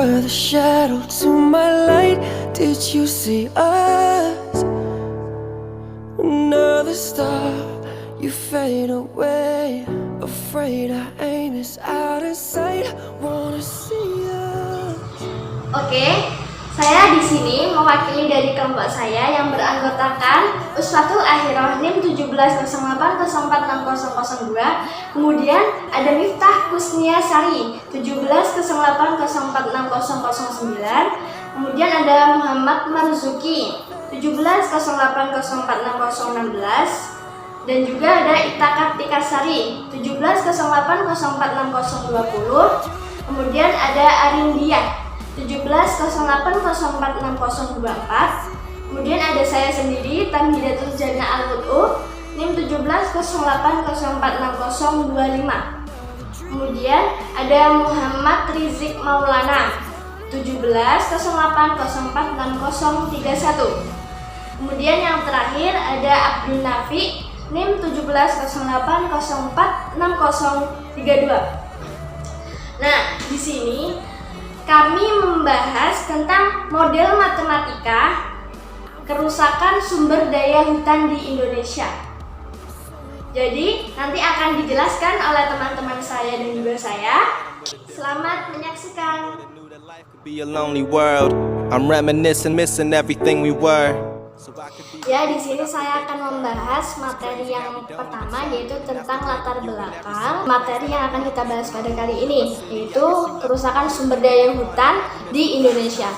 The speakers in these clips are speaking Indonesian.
were the shadow to my light. Did you see us? Another star, you fade away. Afraid our aim is out of sight. Wanna see us. Oke, saya di sini mewakili dari kelompok saya yang beranggotakan Uswatul Akhirah NIM 1708046002. Kemudian ada Miftah Kusnia Sari 1708046009. Kemudian ada Muhammad Marzuki 1708046016. Dan juga ada Ita Kartika Sari 1708046020. Kemudian ada Arindia 1708046024. Kemudian ada saya sendiri Tamhidatul Jannah Al-Wudhu NIM 1708046025. Kemudian ada Muhammad Rizik Maulana 1708046031. Kemudian yang terakhir ada Abdul Nafi NIM 1708046032. Nah, di sini kami membahas tentang model matematika kerusakan sumber daya hutan di Indonesia. Jadi, nanti akan dijelaskan oleh teman-teman saya dan juga saya. Selamat menyaksikan. Ya, di sini saya akan membahas materi yang pertama, yaitu tentang latar belakang materi yang akan kita bahas pada kali ini, yaitu kerusakan sumber daya hutan di Indonesia.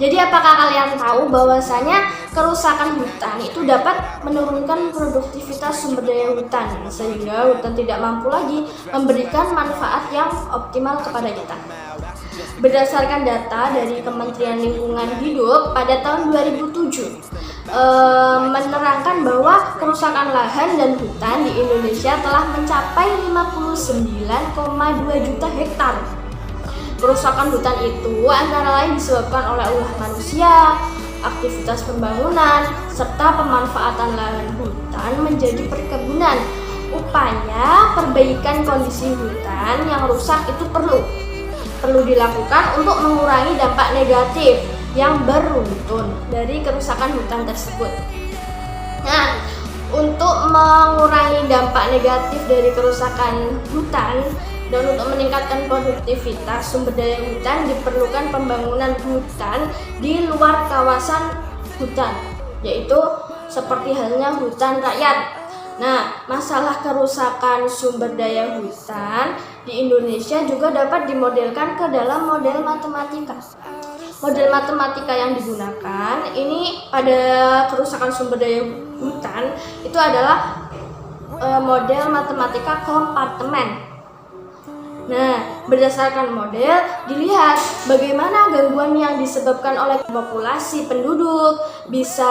Jadi apakah kalian tahu bahwasanya kerusakan hutan itu dapat menurunkan produktivitas sumber daya hutan, sehingga hutan tidak mampu lagi memberikan manfaat yang optimal kepada kita. Berdasarkan data dari Kementerian Lingkungan Hidup pada tahun 2007 menerangkan bahwa kerusakan lahan dan hutan di Indonesia telah mencapai 59,2 juta hektar. Kerusakan hutan itu antara lain disebabkan oleh ulah manusia, aktivitas pembangunan, serta pemanfaatan lahan hutan menjadi perkebunan. Upaya perbaikan kondisi hutan yang rusak itu perlu dilakukan untuk mengurangi dampak negatif yang beruntun dari kerusakan hutan tersebut. Nah, untuk mengurangi dampak negatif dari kerusakan hutan dan untuk meningkatkan produktivitas sumber daya hutan diperlukan pembangunan hutan di luar kawasan hutan, yaitu seperti halnya hutan rakyat. Nah, masalah kerusakan sumber daya hutan di Indonesia juga dapat dimodelkan ke dalam model matematika. Model matematika yang digunakan ini pada kerusakan sumber daya hutan itu adalah model matematika kompartemen. Nah, berdasarkan model dilihat bagaimana gangguan yang disebabkan oleh populasi penduduk, bisa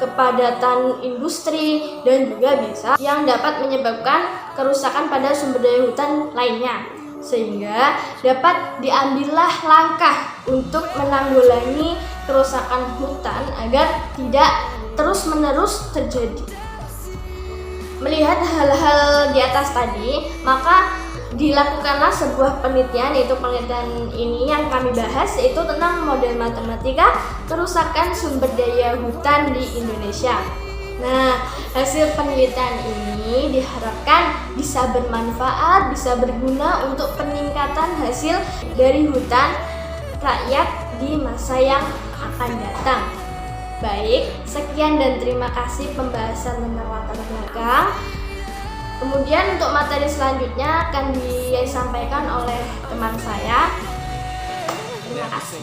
kepadatan industri, dan juga bisa yang dapat menyebabkan kerusakan pada sumber daya hutan lainnya, sehingga dapat diambillah langkah untuk menanggulangi kerusakan hutan agar tidak terus-menerus terjadi. Melihat hal-hal di atas tadi, maka dilakukanlah sebuah penelitian, yaitu penelitian ini yang kami bahas yaitu tentang model matematika kerusakan sumber daya hutan di Indonesia. Nah, hasil penelitian ini diharapkan bisa bermanfaat, bisa berguna untuk peningkatan hasil dari hutan rakyat di masa yang akan datang. Baik, sekian dan terima kasih pembahasan tentang latar belakang. Kemudian untuk materi selanjutnya akan disampaikan oleh teman saya. Terima kasih.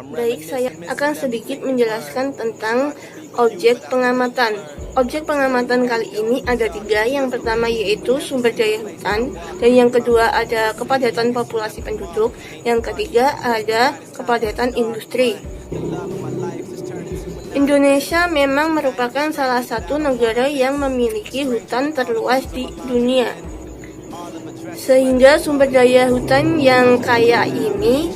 Baik, saya akan sedikit menjelaskan tentang objek pengamatan. Objek pengamatan kali ini ada 3. Yang pertama yaitu sumber daya hutan, dan yang kedua ada kepadatan populasi penduduk, yang ketiga ada kepadatan industri. Indonesia memang merupakan salah satu negara yang memiliki hutan terluas di dunia. Sehingga sumber daya hutan yang kaya ini,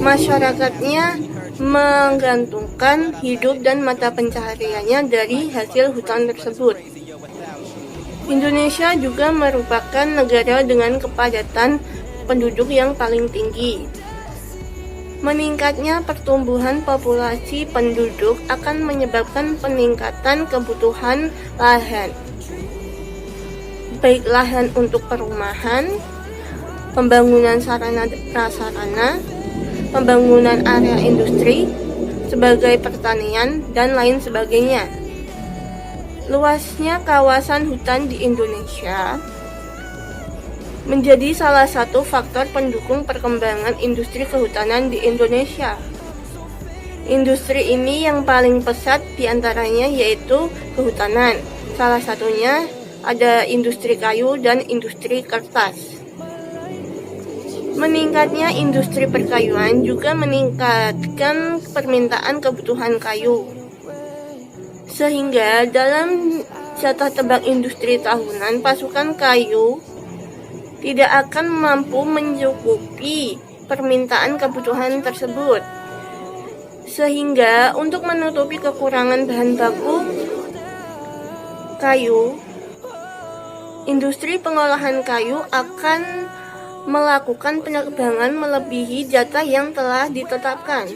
masyarakatnya menggantungkan hidup dan mata pencahariannya dari hasil hutan tersebut. Indonesia juga merupakan negara dengan kepadatan penduduk yang paling tinggi. Meningkatnya pertumbuhan populasi penduduk akan menyebabkan peningkatan kebutuhan lahan, baik lahan untuk perumahan, pembangunan sarana prasarana, pembangunan area industri, sebagai pertanian, dan lain sebagainya. Luasnya kawasan hutan di Indonesia menjadi salah satu faktor pendukung perkembangan industri kehutanan di Indonesia. Industri ini yang paling pesat diantaranya yaitu kehutanan. Salah satunya ada industri kayu dan industri kertas. Meningkatnya industri perkayuan juga meningkatkan permintaan kebutuhan kayu. Sehingga dalam jatah tebak industri tahunan, pasukan kayu tidak akan mampu mencukupi permintaan kebutuhan tersebut. Sehingga untuk menutupi kekurangan bahan baku kayu, industri pengolahan kayu akan melakukan penerbangan melebihi jatah yang telah ditetapkan.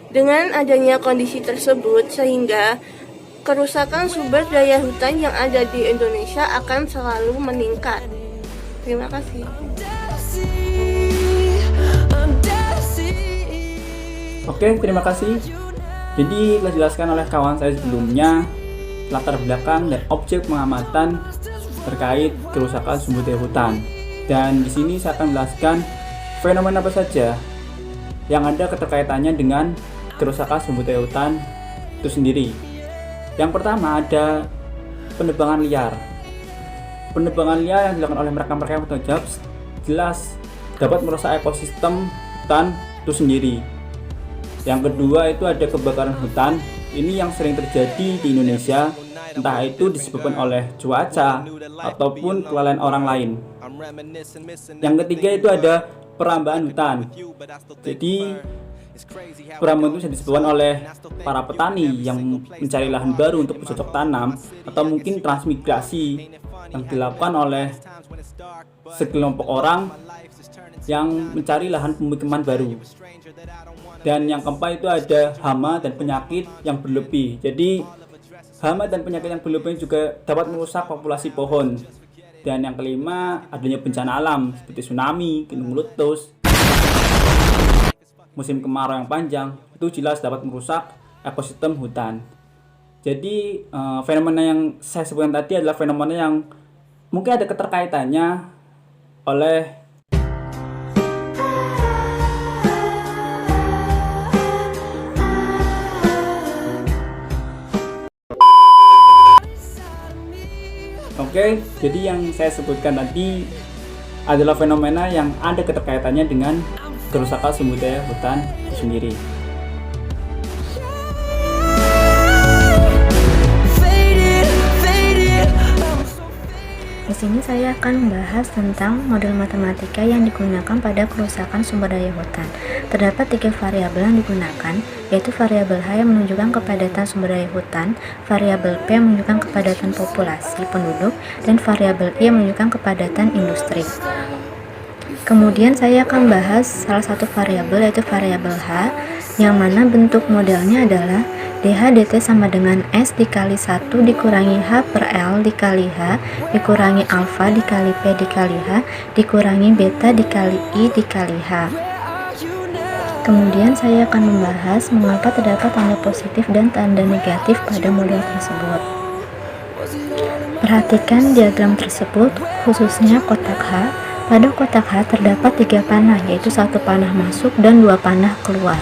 Dengan adanya kondisi tersebut, sehingga kerusakan sumber daya hutan yang ada di Indonesia akan selalu meningkat. Terima kasih. Oke, terima kasih. Jadi telah dijelaskan oleh kawan saya sebelumnya latar belakang dan objek pengamatan terkait kerusakan sumber daya hutan. Dan di sini saya akan menjelaskan fenomena apa saja yang ada keterkaitannya dengan kerusakan sumber daya hutan itu sendiri. Yang pertama ada penebangan liar. Penebangan liar yang dilakukan oleh mereka-mereka yang bertanggung jawab jelas dapat merusak ekosistem hutan itu sendiri. Yang kedua itu ada kebakaran hutan. Ini yang sering terjadi di Indonesia, entah itu disebabkan oleh cuaca ataupun kelalaian orang lain. Yang ketiga itu ada perambahan hutan. Jadi perambahan itu bisa disebabkan oleh para petani yang mencari lahan baru untuk bercocok tanam, atau mungkin transmigrasi yang dilakukan oleh sekelompok orang yang mencari lahan pemukiman baru. Dan yang keempat itu ada hama dan penyakit yang berlebih. Jadi hama dan penyakit yang berlebih juga dapat merusak populasi pohon. Dan yang kelima adanya bencana alam seperti tsunami, gunung meletus, musim kemarau yang panjang, itu jelas dapat merusak ekosistem hutan. Jadi fenomena yang saya sebutkan tadi adalah fenomena yang mungkin ada keterkaitannya oleh Oke, jadi yang saya sebutkan tadi adalah fenomena yang ada keterkaitannya dengan kerusakan sumber daya hutan itu sendiri. Di sini saya akan membahas tentang model matematika yang digunakan pada kerusakan sumber daya hutan. Terdapat 3 variabel yang digunakan, yaitu variabel H yang menunjukkan kepadatan sumber daya hutan, variabel P yang menunjukkan kepadatan populasi penduduk, dan variabel I yang menunjukkan kepadatan industri. Kemudian saya akan bahas salah satu variabel, yaitu variabel H, yang mana bentuk modelnya adalah DH dt sama dengan S dikali 1 dikurangi H per L dikali H dikurangi alfa dikali P dikali H dikurangi beta dikali I dikali H. Kemudian saya akan membahas mengapa terdapat tanda positif dan tanda negatif pada model tersebut. Perhatikan diagram tersebut, khususnya kotak H. Pada kotak H terdapat 3 panah, yaitu 1 panah masuk dan 2 panah keluar.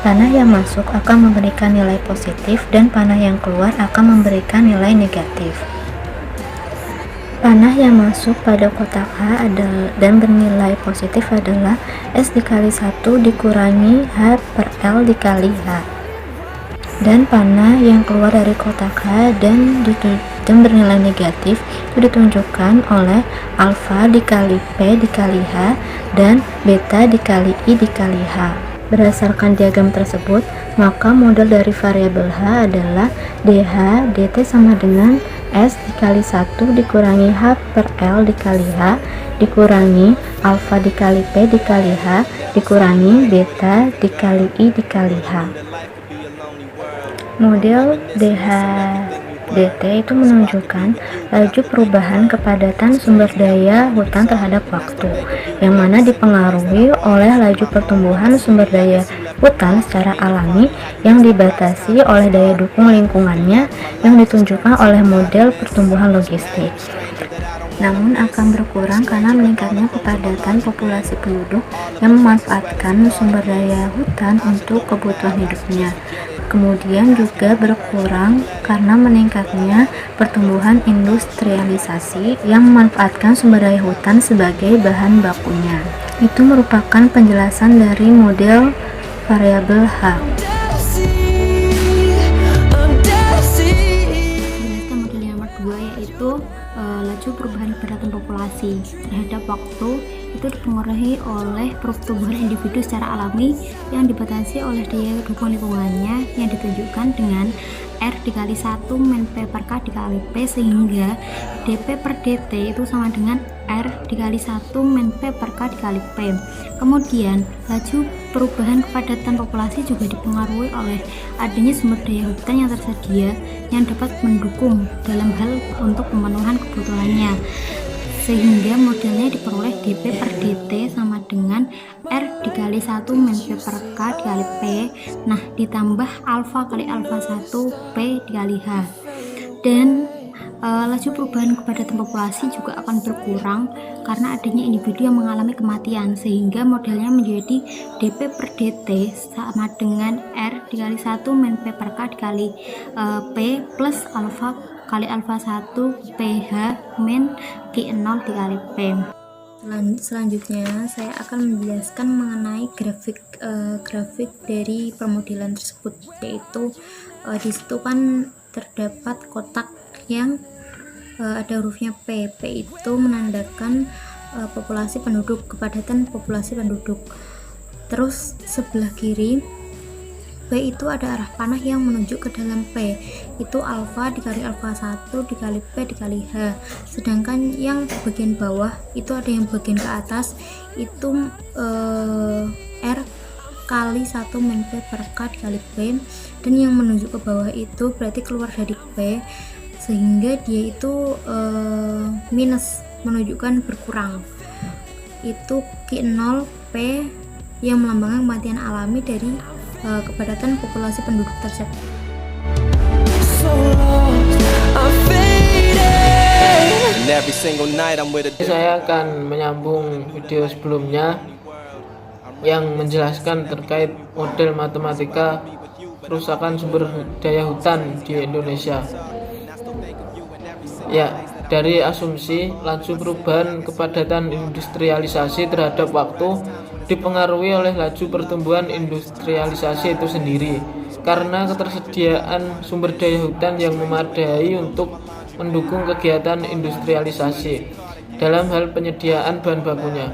Panah yang masuk akan memberikan nilai positif dan panah yang keluar akan memberikan nilai negatif. Panah yang masuk pada kotak H dan bernilai positif adalah S dikali 1 dikurangi H per L dikali H. Dan panah yang keluar dari kotak H dan bernilai negatif itu ditunjukkan oleh alfa dikali P dikali H dan beta dikali I dikali H. Berdasarkan diagram tersebut, maka model dari variabel H adalah dH dt sama dengan S dikali 1 dikurangi H per L dikali H dikurangi alfa dikali P dikali H dikurangi beta dikali I dikali H. Model dH dt itu menunjukkan laju perubahan kepadatan sumber daya hutan terhadap waktu, yang mana dipengaruhi oleh laju pertumbuhan sumber daya hutan secara alami yang dibatasi oleh daya dukung lingkungannya yang ditunjukkan oleh model pertumbuhan logistik. Namun akan berkurang karena meningkatnya kepadatan populasi penduduk yang memanfaatkan sumber daya hutan untuk kebutuhan hidupnya. Kemudian juga berkurang karena meningkatnya pertumbuhan industrialisasi yang memanfaatkan sumber daya hutan sebagai bahan bakunya. Itu merupakan penjelasan dari model variabel H. Menjelaskan model yang nomor 2 yaitu laju perubahan kepadatan populasi terhadap waktu itu dipengaruhi oleh pertumbuhan individu secara alami yang dibatasi oleh daya dukung lingkungannya yang ditunjukkan dengan R dikali 1 min P per K dikali P, sehingga dP per dt itu sama dengan R dikali 1 min P per K dikali P. Kemudian laju perubahan kepadatan populasi juga dipengaruhi oleh adanya sumber daya hutan yang tersedia yang dapat mendukung dalam hal untuk pemenuhan kebutuhannya, sehingga modelnya diperoleh dP per dt sama dengan R dikali 1 min P per K dikali P, nah ditambah alfa kali alfa 1 P dikali H. Dan laju perubahan kepadatan populasi juga akan berkurang karena adanya individu yang mengalami kematian, sehingga modelnya menjadi dP per dt sama dengan R dikali 1 min P per K dikali P plus alfa kali alfa 1 PH min Q0 dikali P. Selanjutnya saya akan menjelaskan mengenai grafik dari permodelan tersebut, yaitu di situ kan terdapat kotak yang ada hurufnya P. P itu menandakan populasi penduduk, kepadatan populasi penduduk. Terus sebelah kiri P itu ada arah panah yang menunjuk ke dalam P, itu alfa dikali alfa 1 dikali P dikali H. Sedangkan yang bagian bawah itu ada yang bagian ke atas itu R kali 1 min P per K dikali P, dan yang menunjuk ke bawah itu berarti keluar dari P, sehingga dia itu minus, menunjukkan berkurang. Itu Q0 P yang melambangkan kematian alami dari kepadatan populasi penduduk tersebut. Saya akan menyambung video sebelumnya yang menjelaskan terkait model matematika kerusakan sumber daya hutan di Indonesia. Ya, dari asumsi laju perubahan kepadatan industrialisasi terhadap waktu dipengaruhi oleh laju pertumbuhan industrialisasi itu sendiri, karena ketersediaan sumber daya hutan yang memadai untuk mendukung kegiatan industrialisasi dalam hal penyediaan bahan bakunya,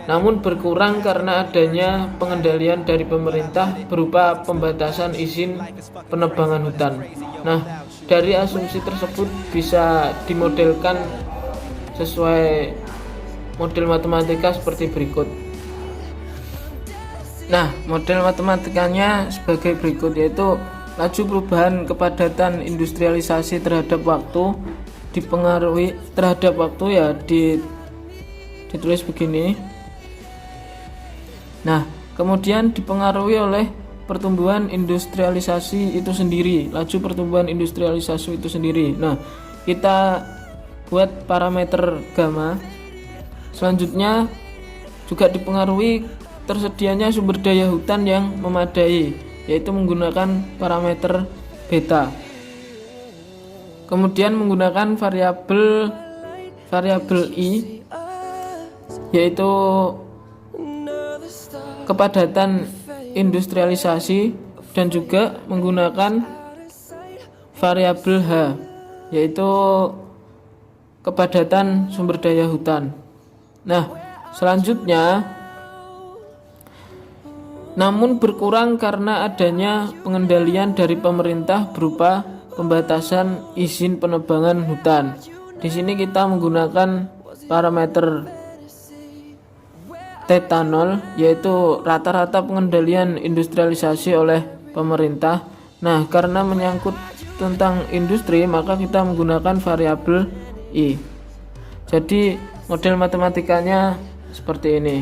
namun berkurang karena adanya pengendalian dari pemerintah berupa pembatasan izin penebangan hutan. Nah, dari asumsi tersebut bisa dimodelkan sesuai model matematika seperti berikut. Nah, model matematikanya sebagai berikut, yaitu laju perubahan kepadatan industrialisasi terhadap waktu dipengaruhi terhadap waktu ya ditulis begini. Nah, kemudian dipengaruhi oleh pertumbuhan industrialisasi itu sendiri, laju pertumbuhan industrialisasi itu sendiri. Nah, kita buat parameter gamma. Selanjutnya juga dipengaruhi tersedianya sumber daya hutan yang memadai, yaitu menggunakan parameter beta. Kemudian menggunakan variabel I, yaitu kepadatan industrialisasi, dan juga menggunakan variabel H, yaitu kepadatan sumber daya hutan. Nah, selanjutnya namun berkurang karena adanya pengendalian dari pemerintah berupa pembatasan izin penebangan hutan. Di sini kita menggunakan parameter Theta 0, yaitu rata-rata pengendalian industrialisasi oleh pemerintah. Nah, karena menyangkut tentang industri, maka kita menggunakan variabel I. Jadi model matematikanya seperti ini.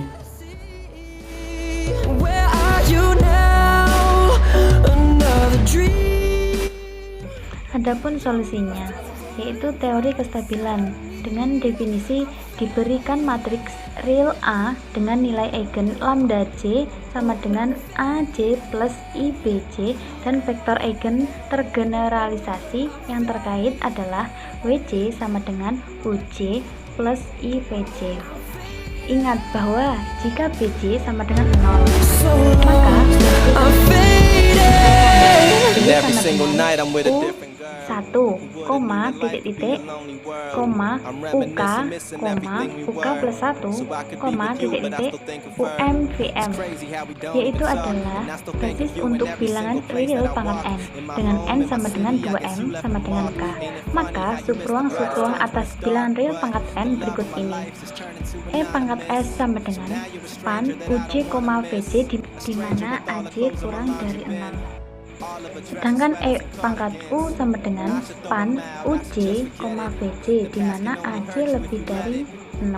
Where are you now? Another dream. Adapun solusinya, yaitu teori kestabilan dengan definisi diberikan matriks real A dengan nilai eigen lambda J sama dengan AJ plus IBJ dan vektor eigen tergeneralisasi yang terkait adalah WJ sama dengan UJ plus IVJ. Ingat bahwa jika BJ sama dengan 0, maka I'm fading. Every single night I'm with a different girl. 1, titik-titik, UK, UK plus 1, titik-titik, UMVM, yaitu adalah basis untuk bilangan real pangkat N, dengan N sama dengan 2M sama dengan K. Maka subruang atas bilangan real pangkat N berikut ini. E pangkat S sama dengan span UJ, VJ di mana AJ kurang dari 6. Sedangkan E pangkat U sama dengan span UJ, VJ di mana AJ lebih dari 0.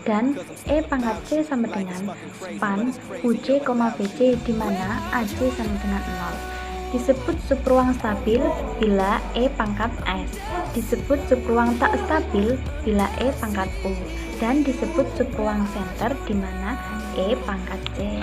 Dan E pangkat C sama dengan span UJ, VJ di mana AJ sama dengan 0. Disebut subruang stabil bila E pangkat S, disebut subruang tak stabil bila E pangkat U, dan disebut subruang center di mana E pangkat C.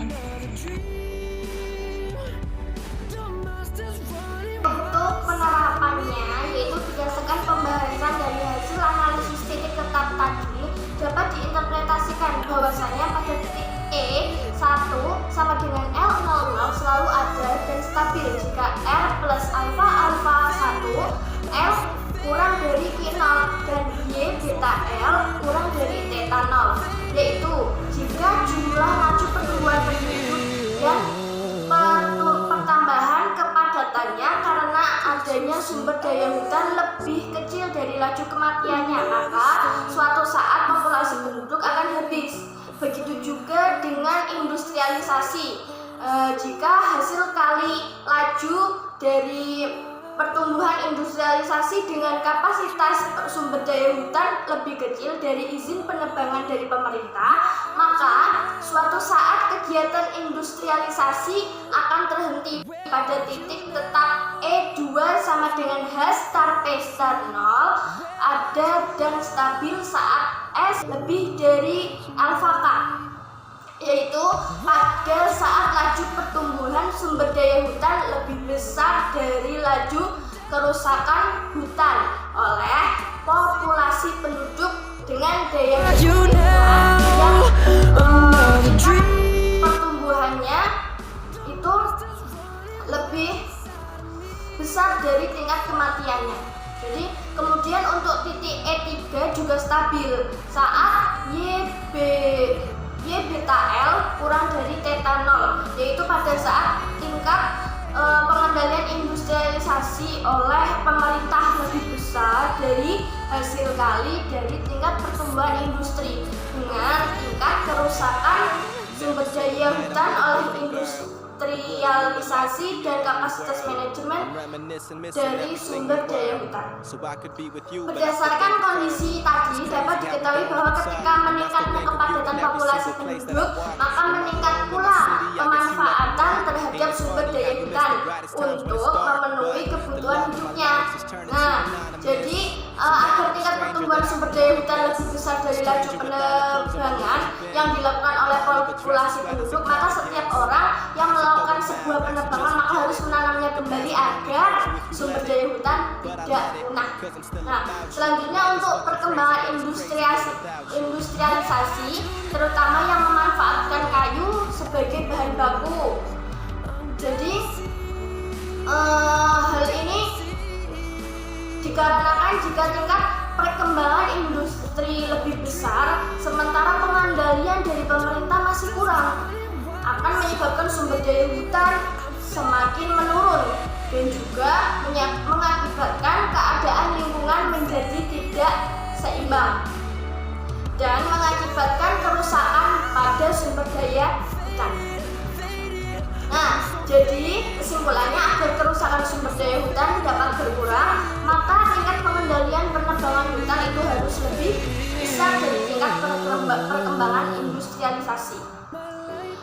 Untuk penerapannya, yaitu berdasarkan pembahasan dari hasil analisis titik tetap tadi, dapat diinterpretasikan bahwasanya pada titik E1 sama dengan L00 selalu ada dan stabil jika R plus alfa 1 L kurang dari Q0 dan Y beta L kurang dari theta 0, yaitu jika jumlah laju pertumbuhan penduduk dan pertambahan kepadatannya karena adanya sumber daya hutan lebih kecil dari laju kematiannya, maka suatu saat populasi penduduk akan habis. Begitu juga dengan industrialisasi. Jika hasil kali laju dari pertumbuhan industrialisasi dengan kapasitas sumber daya hutan lebih kecil dari izin penebangan dari pemerintah, maka suatu saat kegiatan industrialisasi akan terhenti pada titik tetap E2 sama dengan H star P star 0 ada dan stabil saat S lebih dari alfa K, yaitu pada saat laju pertumbuhan sumber daya hutan lebih besar dari laju kerusakan hutan oleh populasi penduduk dengan daya yang pertumbuhannya itu lebih besar dari tingkat kematiannya. Jadi kemudian untuk titik E3 juga stabil saat Y beta L kurang dari theta 0, yaitu pada saat tingkat pengendalian industrialisasi oleh pemerintah lebih besar dari hasil kali dari tingkat pertumbuhan industri dengan tingkat kerusakan sumber daya hutan oleh industrialisasi dan kapasitas manajemen dari sumber daya hutan. Berdasarkan kondisi tadi dapat diketahui bahwa ketika meningkatnya kepadatan populasi penduduk, maka meningkat pula pemanfaatan terhadap sumber daya hutan untuk memenuhi kebutuhan hidupnya. Nah, jadi agar tingkat pertumbuhan sumber daya hutan lebih besar dari laju penebangan yang dilakukan oleh populasi penduduk, maka setiap orang yang melakukan sebuah penebangan maka harus menanamnya kembali agar sumber daya hutan tidak punah. Nah, selanjutnya untuk perkembangan industrialisasi, terutama yang memanfaatkan kayu sebagai bahan baku. Jadi hal ini dikarenakan jika tingkat perkembangan industri lebih besar sementara pengendalian dari pemerintah masih kurang, akan akan menyebabkan sumber daya hutan semakin menurun dan juga mengakibatkan keadaan lingkungan menjadi tidak seimbang dan mengakibatkan kerusakan pada sumber daya hutan. Nah, jadi kesimpulannya agar kerusakan sumber daya hutan dapat berkurang, maka tingkat pengendalian penebangan hutan itu harus lebih besar dari tingkat perkembangan industrialisasi.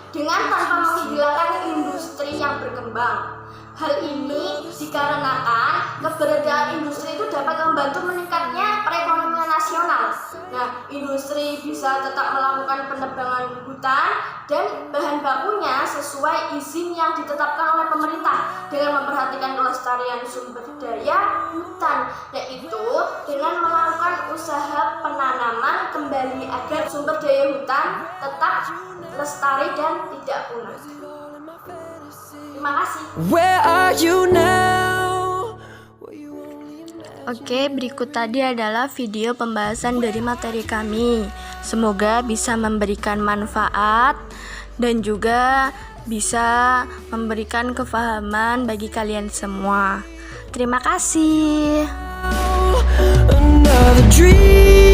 Dengan tanpa menghilangkan industri yang berkembang. Hal ini dikarenakan keberadaan industri itu dapat membantu meningkatnya perekonomian nasional. Nah, industri bisa tetap melakukan penebangan hutan dan bahan bakunya sesuai izin yang ditetapkan oleh pemerintah dengan memperhatikan kelestarian sumber daya hutan, yaitu dengan melakukan usaha penanaman kembali agar sumber daya hutan tetap lestari dan tidak punah. Terima kasih. Where are you now? Oke, berikut tadi adalah video pembahasan dari materi kami. Semoga bisa memberikan manfaat dan juga bisa memberikan kefahaman bagi kalian semua. Terima kasih. Another dream.